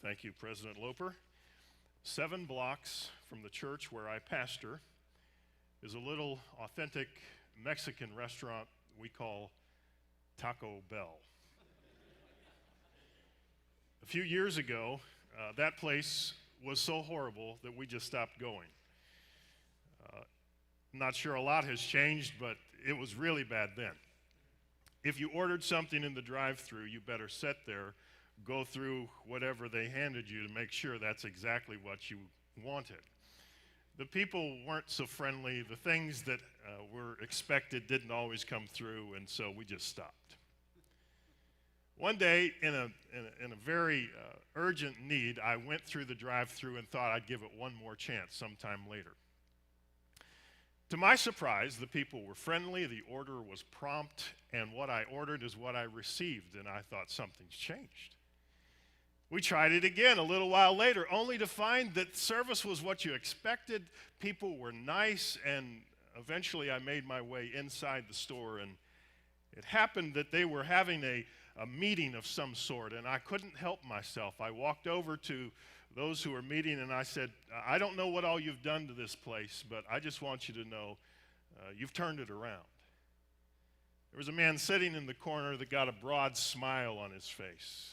Thank you, President Loper. 7 blocks from the church where I pastor is a little authentic Mexican restaurant we call Taco Bell. A few years ago, that place was so horrible that we just stopped going. Not sure a lot has changed, but it was really bad then. If you ordered something in the drive-thru, you better sit there, go through whatever they handed you to make sure that's exactly what you wanted. The people weren't so friendly. The things that were expected didn't always come through, and so we just stopped. One day, in a very urgent need, I went through the drive-thru and thought I'd give it one more chance sometime later. To my surprise, the people were friendly, the order was prompt, and what I ordered is what I received, and I thought something's changed. We tried it again a little while later, only to find that service was what you expected, people were nice, and eventually I made my way inside the store, and it happened that they were having a meeting of some sort, and I couldn't help myself. I walked over to those who were meeting, and I said, I don't know what all you've done to this place, but I just want you to know you've turned it around. There was a man sitting in the corner that got a broad smile on his face.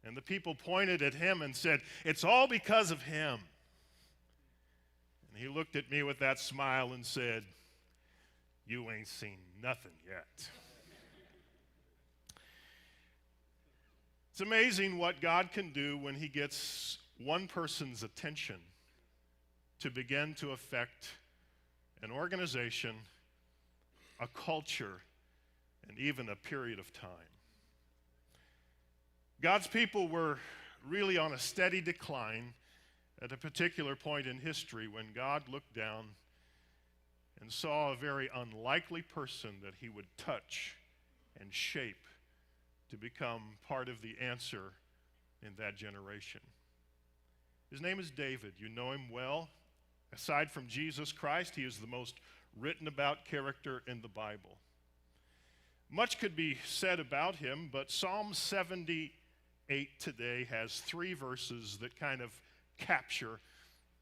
And the people pointed at him and said, it's all because of him. And he looked at me with that smile and said, you ain't seen nothing yet. It's amazing what God can do when he gets one person's attention to begin to affect an organization, a culture, and even a period of time. God's people were really on a steady decline at a particular point in history when God looked down and saw a very unlikely person that he would touch and shape to become part of the answer in that generation. His name is David. You know him well. Aside from Jesus Christ, he is the most written about character in the Bible. Much could be said about him, but Psalm 78 today has 3 verses that kind of capture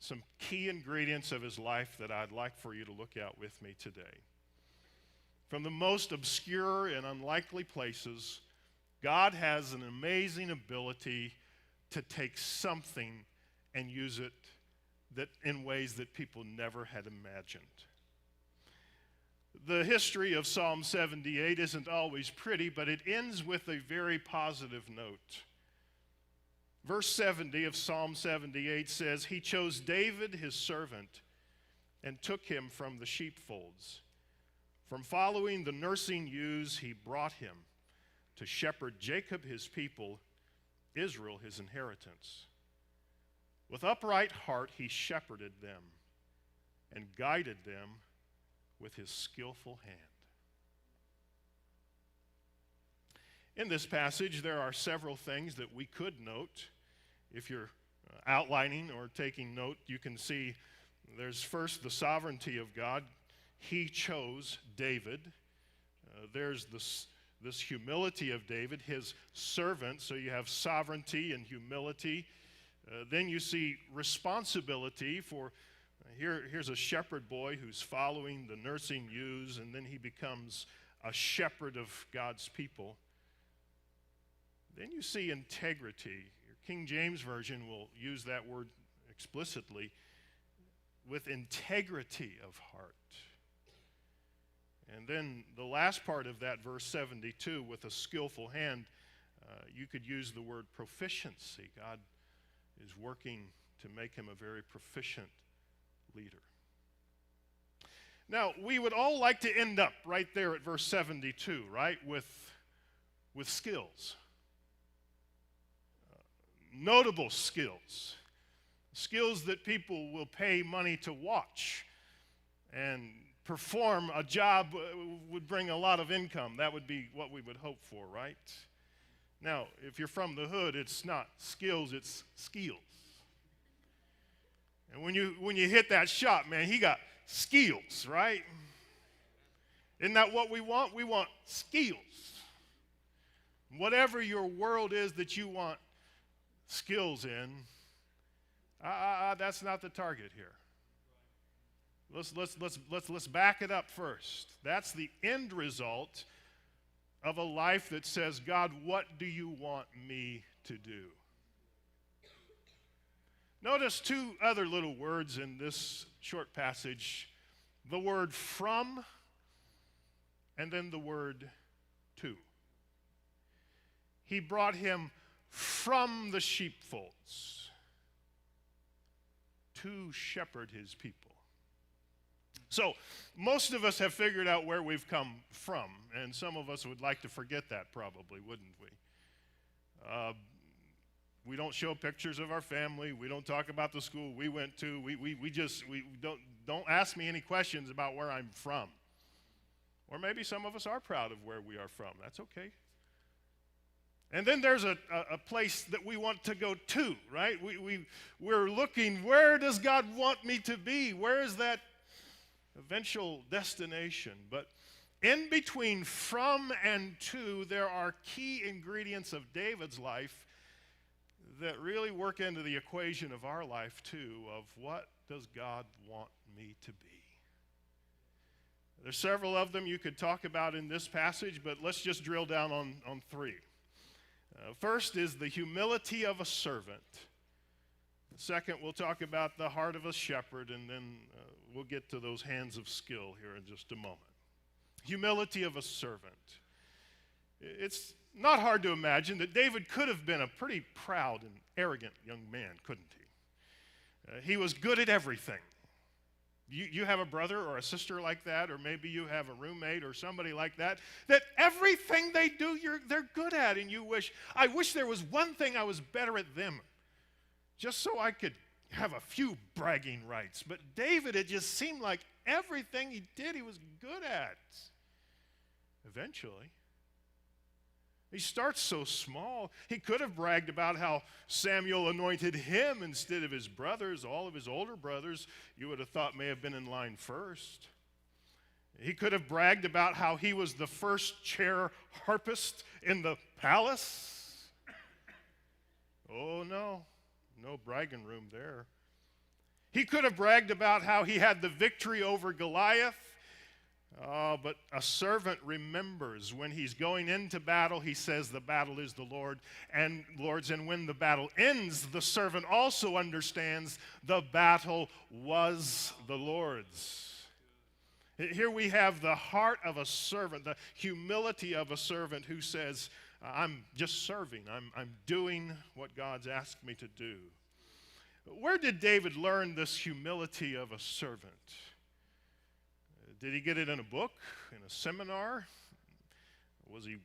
some key ingredients of his life that I'd like for you to look at with me today. From the most obscure and unlikely places, God has an amazing ability to take something and use it in ways that people never had imagined. The history of Psalm 78 isn't always pretty, but it ends with a very positive note. Verse 70 of Psalm 78 says, he chose David, his servant, and took him from the sheepfolds. From following the nursing ewes, he brought him to shepherd Jacob, his people, Israel, his inheritance. With upright heart, he shepherded them and guided them with his skillful hand. In this passage, there are several things that we could note. If you're outlining or taking note, you can see there's first the sovereignty of God. He chose David. There's this humility of David, his servant. So you have sovereignty and humility. Then you see responsibility for, here's a shepherd boy who's following the nursing ewes, and then he becomes a shepherd of God's people. Then you see integrity. Your King James Version will use that word explicitly, with integrity of heart. And then the last part of that, verse 72, with a skillful hand, you could use the word proficiency. God is working to make him a very proficient leader. Now, we would all like to end up right there at verse 72, right, with skills. Notable skills. Skills that people will pay money to watch and perform a job would bring a lot of income. That would be what we would hope for, right? Now, if you're from the hood, it's not skills, it's skills. And when you hit that shot, man, he got skills, right? Isn't that what we want? We want skills. Whatever your world is that you want skills in, that's not the target here. Let's back it up first. That's the end result of a life that says, God, what do you want me to do? Notice two other little words in this short passage. The word from, and then the word to. He brought him from the sheepfolds to shepherd his people. So, most of us have figured out where we've come from, and some of us would like to forget that probably, wouldn't we? We don't show pictures of our family. We don't talk about the school we went to. We don't ask me any questions about where I'm from. Or maybe some of us are proud of where we are from. That's okay. And then there's a place that we want to go to, right? We're looking, where does God want me to be? Where is that eventual destination? But in between from and to, there are key ingredients of David's life that really work into the equation of our life too, of what does God want me to be? There's several of them you could talk about in this passage, but let's just drill down on three. First is the humility of a servant. Second, we'll talk about the heart of a shepherd, and then we'll get to those hands of skill here in just a moment. Humility of a servant. It's not hard to imagine that David could have been a pretty proud and arrogant young man, couldn't he? He was good at everything. You have a brother or a sister like that, or maybe you have a roommate or somebody like that everything they do, they're good at, and I wish there was one thing I was better at them, just so I could have a few bragging rights. But David, it just seemed like everything he did, he was good at. Eventually. He starts so small. He could have bragged about how Samuel anointed him instead of his brothers. All of his older brothers, you would have thought, may have been in line first. He could have bragged about how he was the first chair harpist in the palace. Oh, no bragging room there. He could have bragged about how he had the victory over Goliath. But a servant remembers when he's going into battle, he says the battle is the Lord's, and when the battle ends, the servant also understands the battle was the Lord's. Here we have the heart of a servant, the humility of a servant who says, I'm just serving. I'm doing what God's asked me to do. Where did David learn this humility of a servant? Did he get it in a book, in a seminar? Was he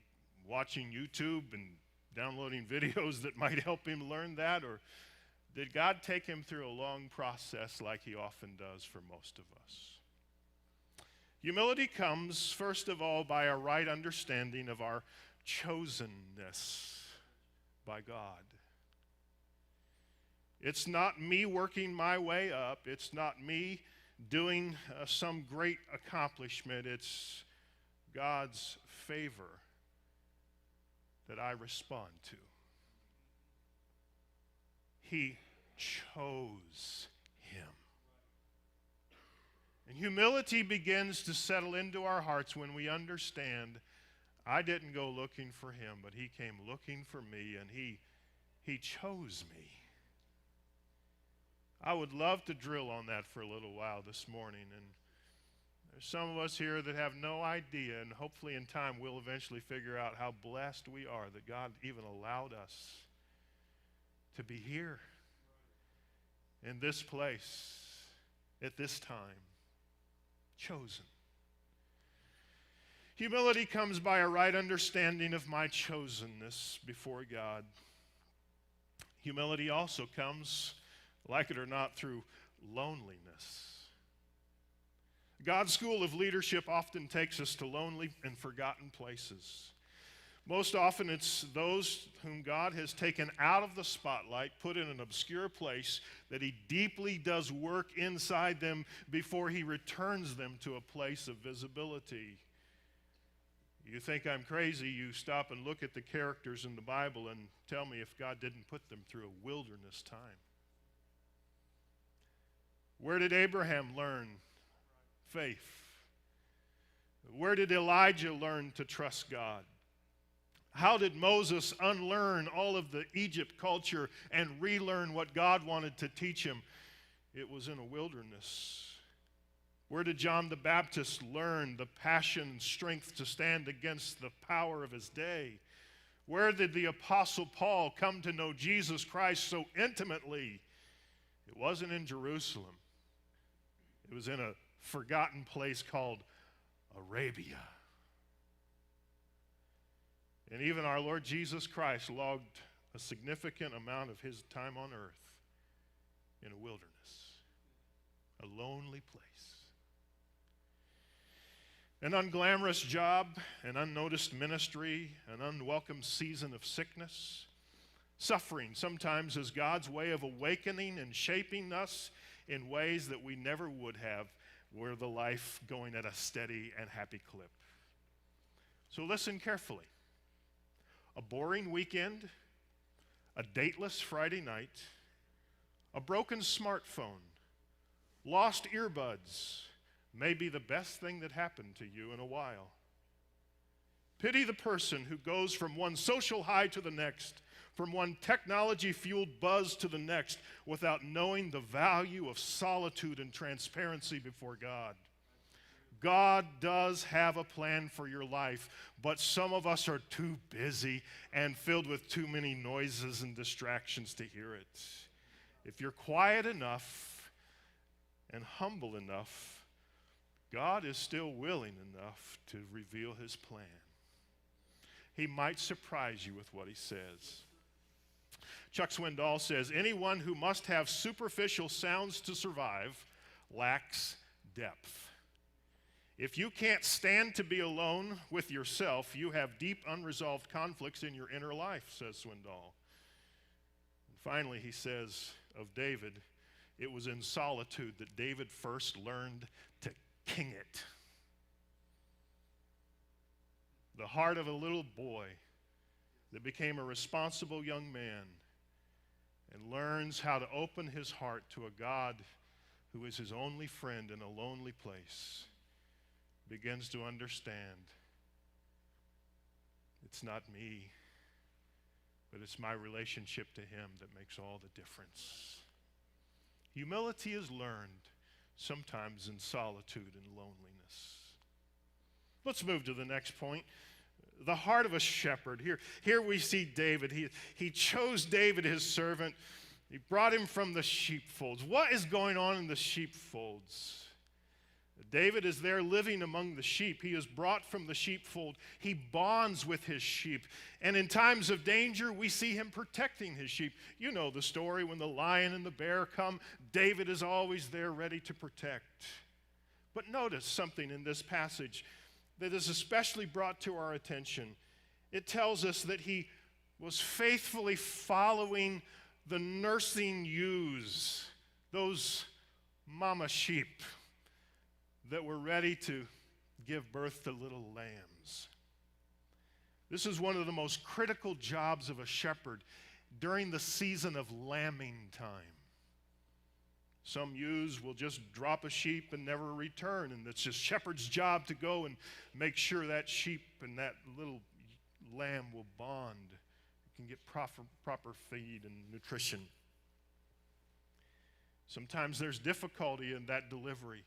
watching YouTube and downloading videos that might help him learn that? Or did God take him through a long process like he often does for most of us? Humility comes, first of all, by a right understanding of our chosenness by God. It's not me working my way up. It's not me doing some great accomplishment. It's God's favor that I respond to. He chose him. And humility begins to settle into our hearts when we understand I didn't go looking for him, but he came looking for me, and he chose me. I would love to drill on that for a little while this morning. And there's some of us here that have no idea, and hopefully in time we'll eventually figure out how blessed we are that God even allowed us to be here in this place at this time, chosen. Humility comes by a right understanding of my chosenness before God. Humility also comes, like it or not, through loneliness. God's school of leadership often takes us to lonely and forgotten places. Most often it's those whom God has taken out of the spotlight, put in an obscure place, that he deeply does work inside them before he returns them to a place of visibility. You think I'm crazy, you stop and look at the characters in the Bible and tell me if God didn't put them through a wilderness time. Where did Abraham learn faith? Where did Elijah learn to trust God? How did Moses unlearn all of the Egypt culture and relearn what God wanted to teach him? It was in a wilderness. Where did John the Baptist learn the passion and strength to stand against the power of his day? Where did the Apostle Paul come to know Jesus Christ so intimately? It wasn't in Jerusalem. It was in a forgotten place called Arabia. And even our Lord Jesus Christ logged a significant amount of his time on earth in a wilderness, a lonely place. An unglamorous job, an unnoticed ministry, an unwelcome season of sickness. Suffering sometimes is God's way of awakening and shaping us in ways that we never would have were the life going at a steady and happy clip. So listen carefully. A boring weekend, a dateless Friday night, a broken smartphone, lost earbuds may be the best thing that happened to you in a while. Pity the person who goes from one social high to the next, from one technology-fueled buzz to the next, without knowing the value of solitude and transparency before God. God does have a plan for your life, but some of us are too busy and filled with too many noises and distractions to hear it. If you're quiet enough and humble enough, God is still willing enough to reveal his plan. He might surprise you with what he says. Chuck Swindoll says, anyone who must have superficial sounds to survive lacks depth. If you can't stand to be alone with yourself, you have deep unresolved conflicts in your inner life, says Swindoll. And finally, he says of David, it was in solitude that David first learned to king it. The heart of a little boy that became a responsible young man and learns how to open his heart to a God who is his only friend in a lonely place begins to understand it's not me, but it's my relationship to him that makes all the difference. Humility is learned sometimes in solitude and loneliness. Let's move to the next point. The heart of a shepherd. Here we see David. He chose David, his servant. He brought him from the sheepfolds. What is going on in the sheepfolds? David is there living among the sheep. He is brought from the sheepfold. He bonds with his sheep. And in times of danger, we see him protecting his sheep. You know the story. When the lion and the bear come, David is always there ready to protect. But notice something in this passage that is especially brought to our attention. It tells us that he was faithfully following the nursing ewes, those mama sheep that were ready to give birth to little lambs. This is one of the most critical jobs of a shepherd during the season of lambing time. Some ewes will just drop a sheep and never return, and it's just shepherd's job to go and make sure that sheep and that little lamb will bond, can get proper feed and nutrition. Sometimes there's difficulty in that delivery.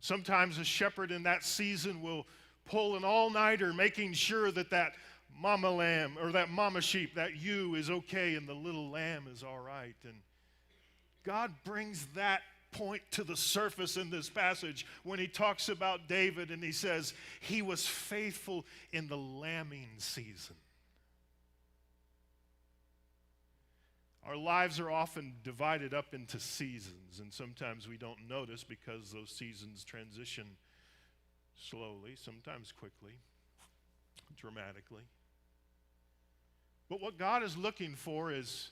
Sometimes a shepherd in that season will pull an all-nighter making sure that that mama lamb or that mama sheep, that ewe is okay and the little lamb is all right. And God brings that point to the surface in this passage when he talks about David and he says he was faithful in the lambing season. Our lives are often divided up into seasons, and sometimes we don't notice because those seasons transition slowly, sometimes quickly, dramatically. But what God is looking for is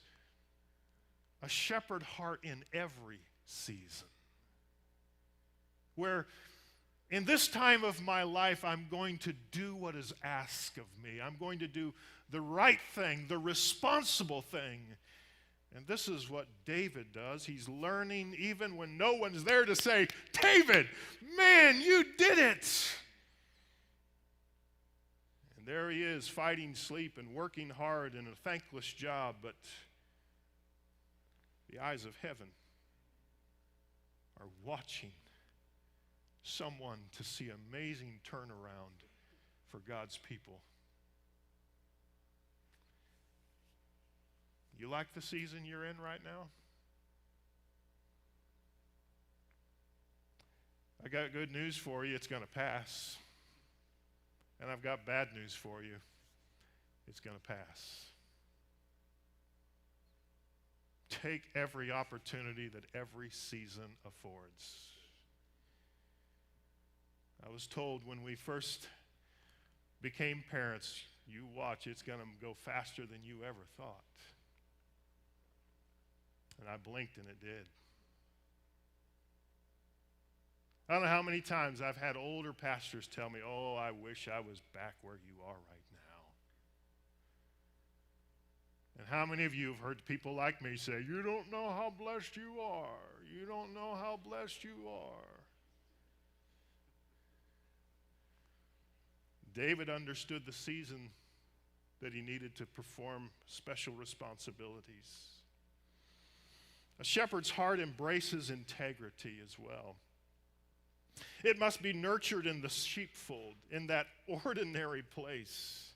a shepherd heart in every season, where In this time of my life, I'm going to do what is asked of me. I'm going to do the right thing, the responsible thing. And this is what David does. He's learning even when no one's there to say, David, man, you did it. And there he is, fighting sleep and working hard in a thankless job, but the eyes of heaven are watching someone to see amazing turnaround for God's people. You like the season you're in right now? I got good news for you. It's going to pass. And I've got bad news for you. It's going to pass. Take every opportunity that every season affords. I was told when we first became parents, you watch, it's going to go faster than you ever thought. And I blinked and it did. I don't know how many times I've had older pastors tell me, oh, I wish I was back where you are right now. And how many of you have heard people like me say, you don't know how blessed you are. You don't know how blessed you are. David understood the season that he needed to perform special responsibilities. A shepherd's heart embraces integrity as well. It must be nurtured in the sheepfold, in that ordinary place.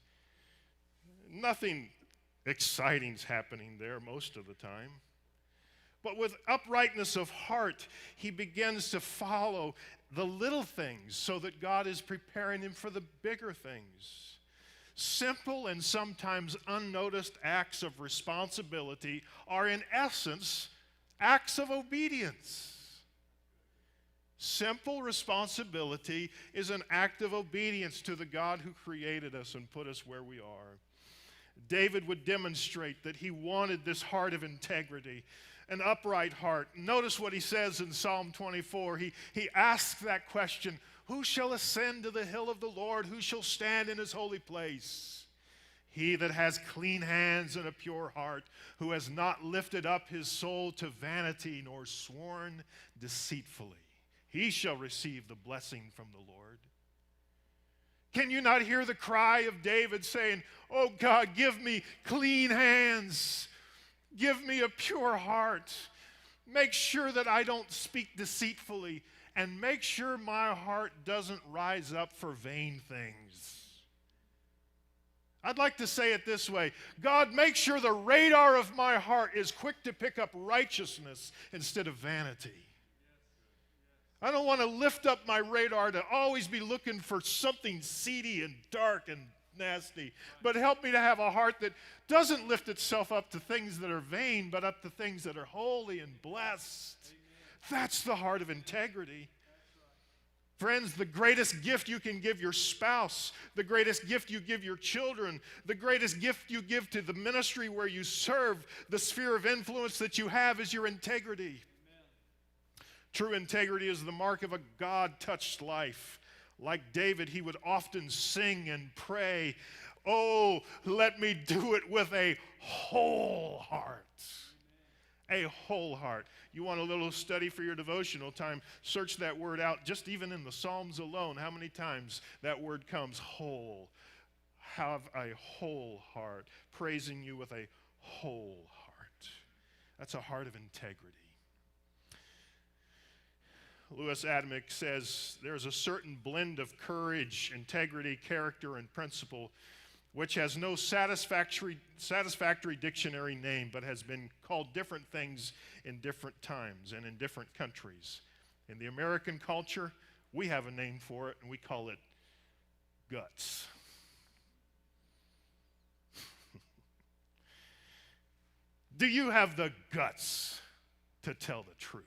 Nothing exciting's happening there most of the time. But with uprightness of heart, he begins to follow the little things so that God is preparing him for the bigger things. Simple and sometimes unnoticed acts of responsibility are in essence acts of obedience. Simple responsibility is an act of obedience to the God who created us and put us where we are. David would demonstrate that he wanted this heart of integrity, an upright heart. Notice what he says in Psalm 24. He asks that question, who shall ascend to the hill of the Lord? Who shall stand in his holy place? He that has clean hands and a pure heart, who has not lifted up his soul to vanity nor sworn deceitfully. He shall receive the blessing from the Lord. Can you not hear the cry of David saying, oh God, give me clean hands. Give me a pure heart. Make sure that I don't speak deceitfully. And make sure my heart doesn't rise up for vain things. I'd like to say it this way. God, make sure the radar of my heart is quick to pick up righteousness instead of vanity. I don't want to lift up my radar to always be looking for something seedy and dark and nasty. But help me to have a heart that doesn't lift itself up to things that are vain, but up to things that are holy and blessed. That's the heart of integrity. Friends, the greatest gift you can give your spouse, the greatest gift you give your children, the greatest gift you give to the ministry where you serve, the sphere of influence that you have is your integrity. True integrity is the mark of a God-touched life. Like David, he would often sing and pray, oh, let me do it with a whole heart. A whole heart. You want a little study for your devotional time, search that word out. Just even in the Psalms alone, how many times that word comes, whole. Have a whole heart, praising you with a whole heart. That's a heart of integrity. Lewis Adamick says there's a certain blend of courage, integrity, character, and principle which has no satisfactory dictionary name, but has been called different things in different times and in different countries. In the American culture, we have a name for it, and we call it guts. Do you have the guts to tell the truth?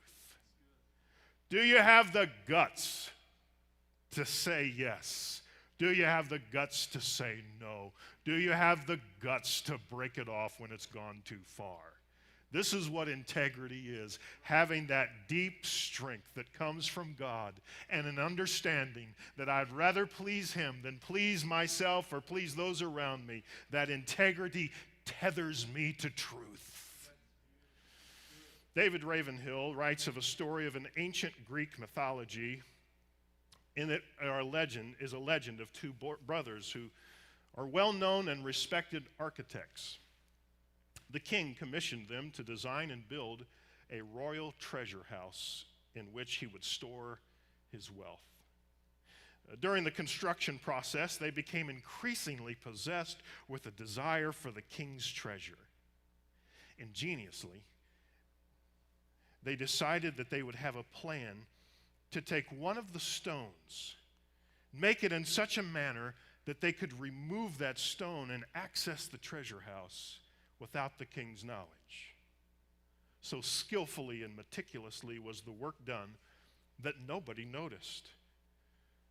Do you have the guts to say yes? Do you have the guts to say no? Do you have the guts to break it off when it's gone too far? This is what integrity is, having that deep strength that comes from God and an understanding that I'd rather please Him than please myself or please those around me. That integrity tethers me to truth. David Ravenhill writes of a story of an ancient Greek mythology. In it, is a legend of two brothers who are well-known and respected architects. The king commissioned them to design and build a royal treasure house in which he would store his wealth. During the construction process, they became increasingly possessed with a desire for the king's treasure. Ingeniously, they decided that they would have a plan to take one of the stones, make it in such a manner that they could remove that stone and access the treasure house without the king's knowledge. So skillfully and meticulously was the work done that nobody noticed.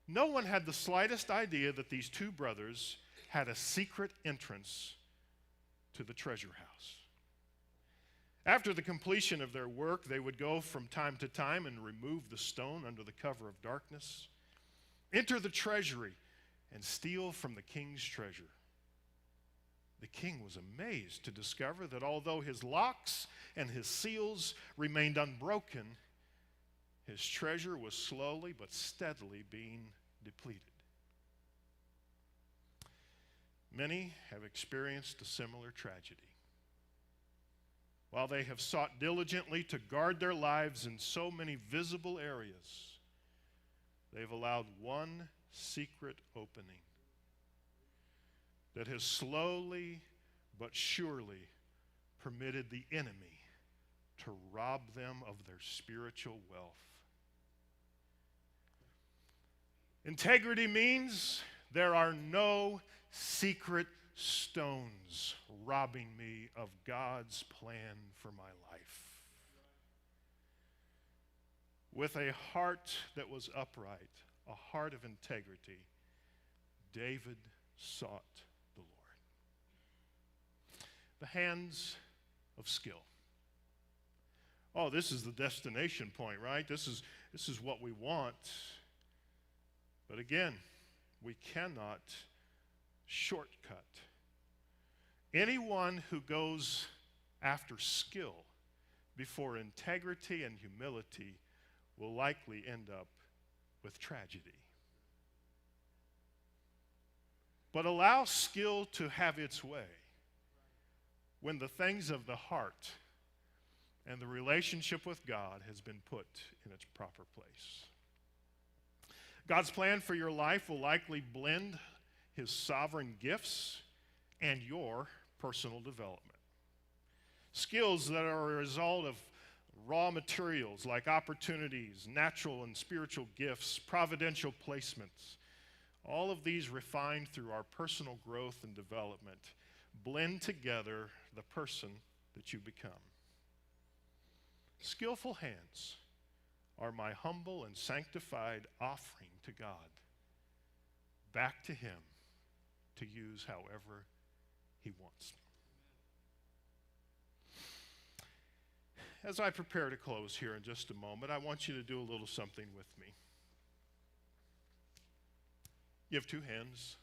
No one had the slightest idea that these two brothers had a secret entrance to the treasure house. After the completion of their work, they would go from time to time and remove the stone under the cover of darkness, enter the treasury, and steal from the king's treasure. The king was amazed to discover that although his locks and his seals remained unbroken, his treasure was slowly but steadily being depleted. Many have experienced a similar tragedy. While they have sought diligently to guard their lives in so many visible areas, they've allowed one secret opening that has slowly but surely permitted the enemy to rob them of their spiritual wealth. Integrity means there are no secret stones robbing me of God's plan for my life. With a heart that was upright, a heart of integrity, David sought the Lord. The hands of skill. Oh, this is the destination point, right? This is what we want. But again, we cannot shortcut. Anyone who goes after skill before integrity and humility will likely end up with tragedy. But allow skill to have its way when the things of the heart and the relationship with God has been put in its proper place. God's plan for your life will likely blend His sovereign gifts and your personal development. Skills that are a result of raw materials like opportunities, natural and spiritual gifts, providential placements. All of these refined through our personal growth and development blend together the person that you become. Skillful hands are my humble and sanctified offering to God, back to Him to use however He wants. As I prepare to close here in just a moment, I want you to do a little something with me. You have two hands.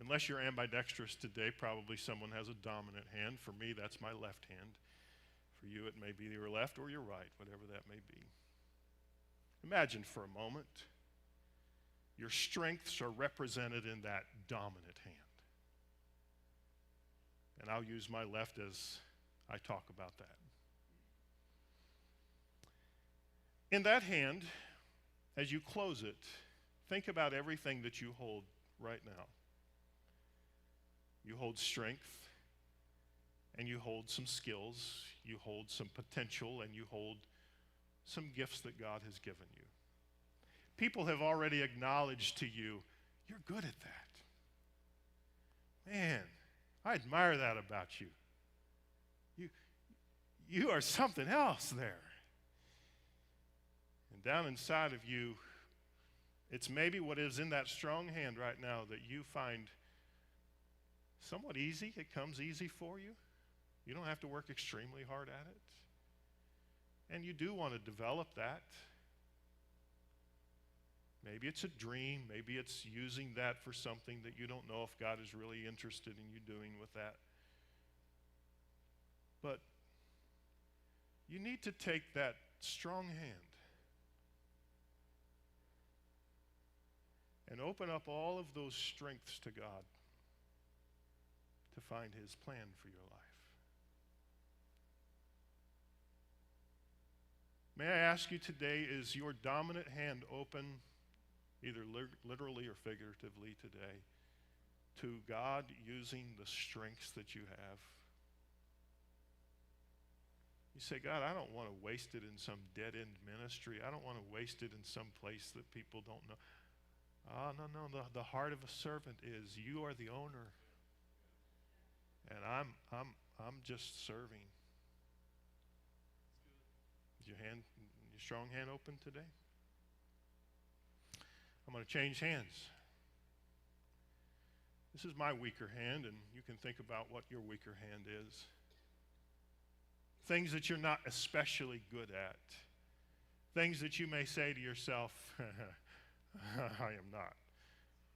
Unless you're ambidextrous today, probably someone has a dominant hand. For me, that's my left hand. For you, it may be your left or your right, whatever that may be. Imagine for a moment your strengths are represented in that dominant hand. And I'll use my left as I talk about that. In that hand, as you close it, think about everything that you hold right now. You hold strength, and you hold some skills, you hold some potential, and you hold some gifts that God has given you. People have already acknowledged to you, you're good at that. Man, I admire that about you. You are something else there. And down inside of you, it's maybe what is in that strong hand right now that you find somewhat easy. It comes easy for you. You don't have to work extremely hard at it. And you do want to develop that. Maybe it's a dream. Maybe it's using that for something that you don't know if God is really interested in you doing with that. But you need to take that strong hand and open up all of those strengths to God to find His plan for your life. May I ask you today, is your dominant hand open, either literally or figuratively today, to God using the strengths that you have? You say, God, I don't want to waste it in some dead-end ministry. I don't want to waste it in some place that people don't know. Oh, no. The heart of a servant is you are the owner, and I'm just serving. Is your strong hand open today? I'm going to change hands. This is my weaker hand, and you can think about what your weaker hand is. Things that you're not especially good at. Things that you may say to yourself, I am not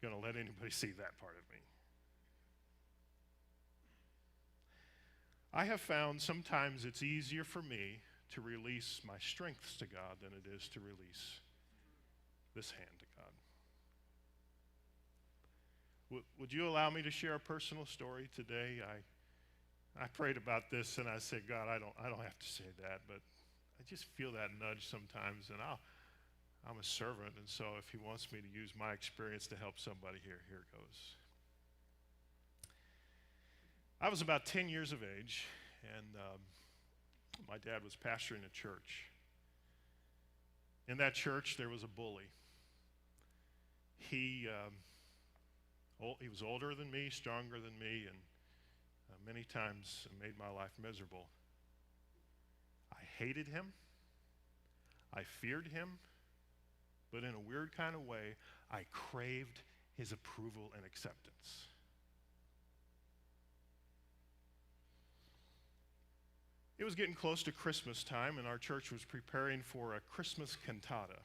going to let anybody see that part of me. I have found sometimes it's easier for me to release my strengths to God than it is to release this hand to God. Would you allow me to share a personal story today? I prayed about this and I said, God, I don't have to say that, but I just feel that nudge sometimes, and I'm a servant, and so if He wants me to use my experience to help somebody here it goes. I was about 10 years of age, and my dad was pastoring a church. In that church, there was a bully. He was older than me, stronger than me, and many times made my life miserable. I hated him. I feared him. But in a weird kind of way, I craved his approval and acceptance. It was getting close to Christmas time, and our church was preparing for a Christmas cantata.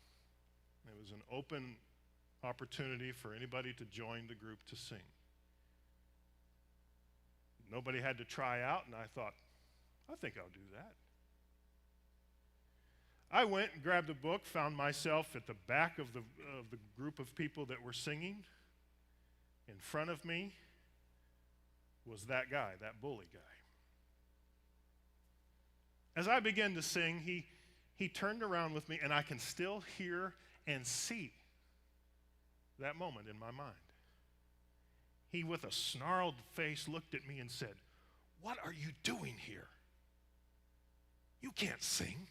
It was an open opportunity for anybody to join the group to sing. Nobody had to try out, and I thought, I think I'll do that. I went and grabbed a book, found myself at the back of the group of people that were singing. In front of me was that guy, that bully guy. As I began to sing, he turned around with me, and I can still hear and see that moment in my mind. He, with a snarled face, looked at me and said, "What are you doing here? You can't sing."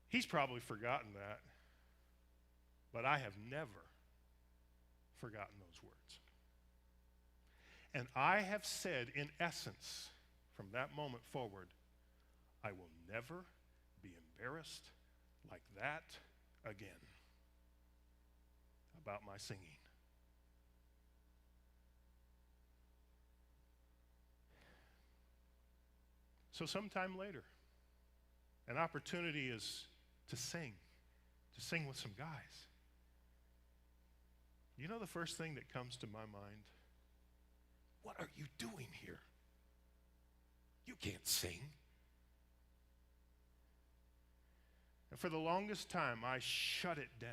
He's probably forgotten that, but I have never forgotten those words. And I have said, in essence, from that moment forward, I will never be embarrassed like that again about my singing. So sometime later, an opportunity is to sing with some guys. You know the first thing that comes to my mind? What are you doing here? You can't sing. And for the longest time, I shut it down.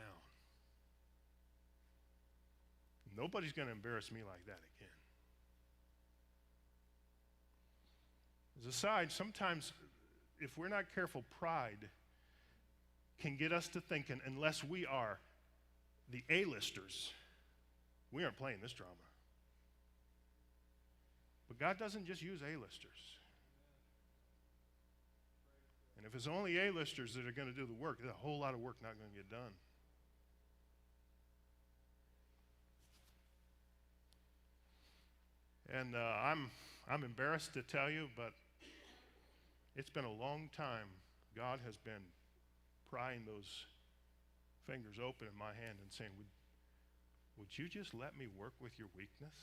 Nobody's going to embarrass me like that again. As a side, sometimes if we're not careful, pride can get us to thinking, unless we are the A-listers, we aren't playing this drama. But God doesn't just use A-listers. And if it's only A-listers that are going to do the work, there's a whole lot of work not going to get done. And I'm embarrassed to tell you, but it's been a long time. God has been prying those fingers open in my hand and saying, would you just let me work with your weakness?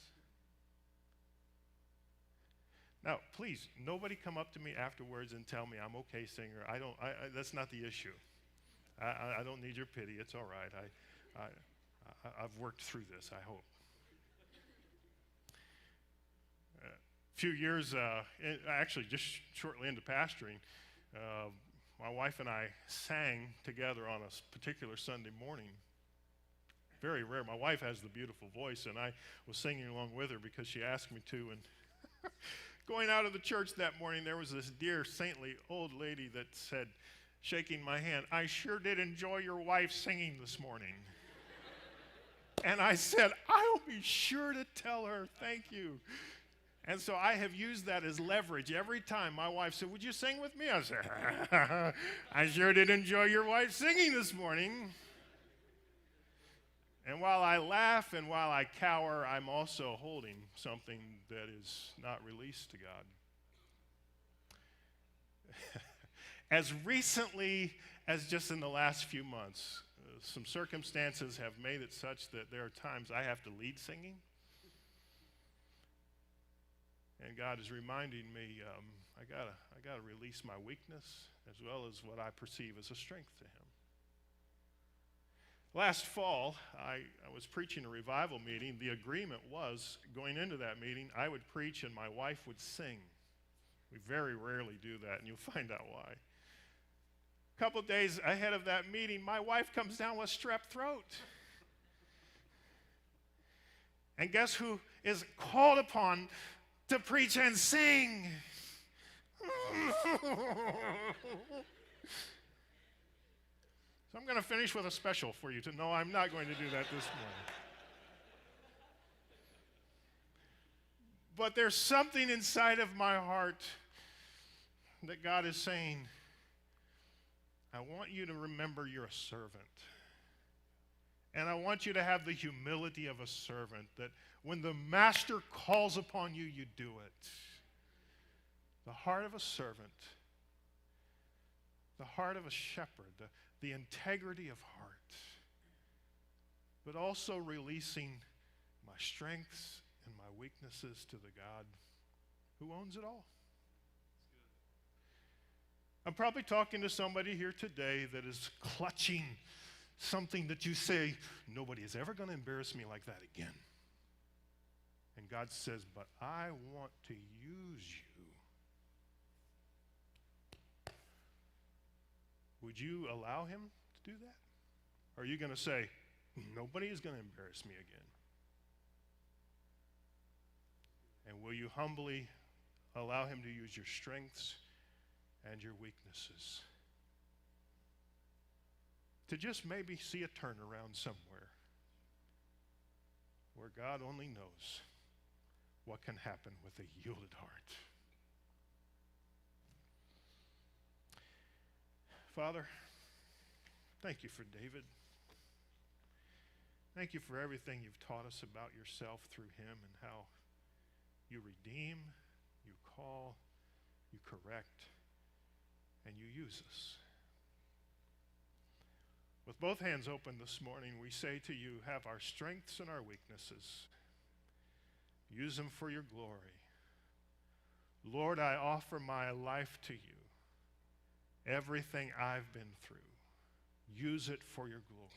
Now, please, nobody come up to me afterwards and tell me I'm okay singer. That's not the issue. I don't need your pity. It's all right. I've worked through this, I hope. A few years, actually just shortly into pastoring, my wife and I sang together on a particular Sunday morning. Very rare. My wife has the beautiful voice, and I was singing along with her because she asked me to. And going out of the church that morning, there was this dear, saintly old lady that said, shaking my hand, "I sure did enjoy your wife singing this morning." And I said, "I'll be sure to tell her, thank you." And so I have used that as leverage. Every time my wife said, "Would you sing with me?" I said, "I sure did enjoy your wife singing this morning." And while I laugh and while I cower, I'm also holding something that is not released to God. As recently as just in the last few months, some circumstances have made it such that there are times I have to lead singing. And God is reminding me, I gotta release my weakness as well as what I perceive as a strength to Him. Last fall, I was preaching a revival meeting. The agreement was, going into that meeting, I would preach and my wife would sing. We very rarely do that, and you'll find out why. A couple days ahead of that meeting, my wife comes down with strep throat. And guess who is called upon to preach and sing? So I'm going to finish with a special for you to know I'm not going to do that this morning. But there's something inside of my heart that God is saying, I want you to remember you're a servant. And I want you to have the humility of a servant, that when the master calls upon you, you do it. The heart of a servant, the heart of a shepherd, the integrity of heart, but also releasing my strengths and my weaknesses to the God who owns it all. I'm probably talking to somebody here today that is clutching something that you say, nobody is ever going to embarrass me like that again. And God says, but I want to use you. Would you allow Him to do that? Or are you going to say, nobody is going to embarrass me again? And will you humbly allow Him to use your strengths and your weaknesses to just maybe see a turnaround somewhere where God only knows what can happen with a yielded heart? Father, thank you for David. Thank you for everything you've taught us about yourself through him and how you redeem, you call, you correct, and you use us. With both hands open this morning, we say to you, have our strengths and our weaknesses. Use them for your glory. Lord, I offer my life to you. Everything I've been through, use it for your glory.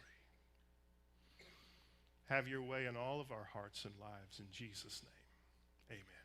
Have your way in all of our hearts and lives. In Jesus' name, amen.